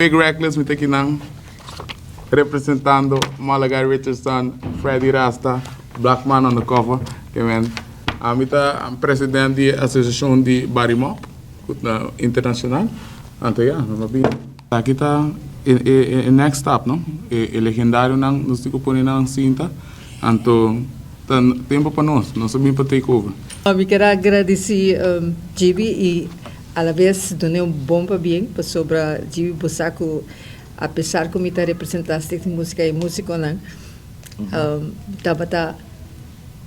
Big Reckless, me take nang representando Malaga Richardson, Freddy Rasta, Black Man on the cover. Que men, I'm president da Associação de Barimop, internacional. Anto ja, mabi. Kita next step, no? Legendário nang nos tico poni nang cinta. Anto tempo para nós sabemos para take over. Eu quero agradecer Gibi e a la vez donei bom para bem para sobre Gibi Bosaco, apesar que me está representando a música e música não, tava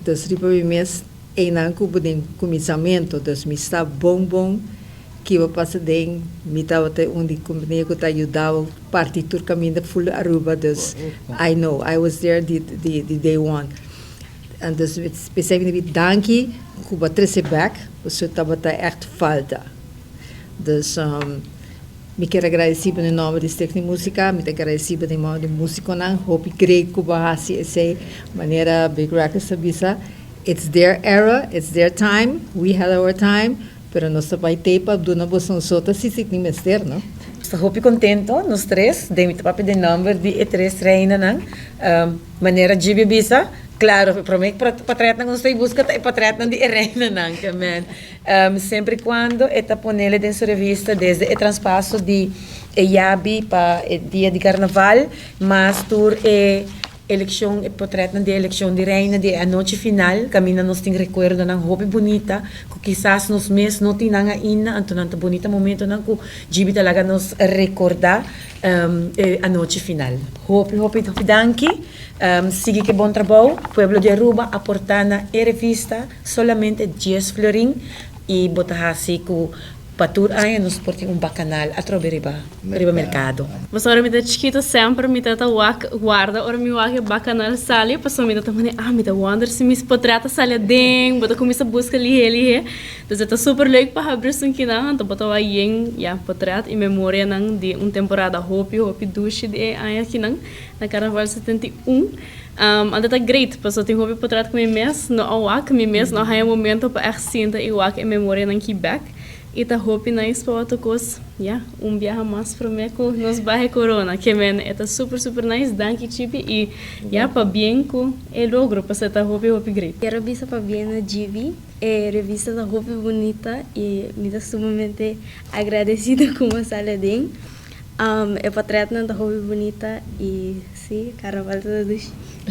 dos ribeirinhos e não cubo de começamento dos me está bom que eu passo de me tava até onde companhia que tá ajudava partitur caminho da full Aruba dos I know I was there the day one. En dus specifiek dankie, Cuba trece back, você estava echt falta. Dus me quero agradecer em nome do Stichting de Música, me quero agradecer em nome de música não, hope great Cuba hasi essa maneira Big Reckless sabisa. It's their era, it's their time, we had our time, pero nós vai ter para do na boa sota se se mester, não? Estou muito contento, nós três, de mi papi de number de três reina não, maneira de bibisa. Claro, prometo para não estou em busca de para de reina não, que man. Sempre quando está ponele em sua revista desde o transpasso de Yabi para o dia de carnaval, mas tur eleição, portrait de eleição de reina de a noite final, caminha nos tem recuerdo ng hobby bonita, que quizás nos mês não tem nada ainda, então não bonita momento não que Gibi talaga nos recordar a noite final. Hobby danke, sigue que bom trabalho, Pueblo de Aruba aportando a revista solamente 10 florin e botar assim que patur ay nos porting bacanal atro riba mercado. Mas ora me da chiquito sempre me tata guarda ora me wak bacanal sali passou me tata mane me da wonder se me potrata sali ding bota começa busca ali então está super leuk para abrir sun kina então bota wa yeng ya potrat e memória nang de temporada hopi dushi de ay kinang na carnaval 71. Anda tá great, passou tem hopi potrat com mes no awak me mes no haya momento para echt sinta e wak e memória nang Quebec. E tá hope nice para outros, viaje mais para mim com nos barre corona, que men, é super nice, danke Chibi e para bem com o logro, para tá hope great. Quero bisa para bem na Gibi, revista da hope bonita e me dá sumamente agradecida com a sala de é para tratar da hope bonita e sim, carnaval todos.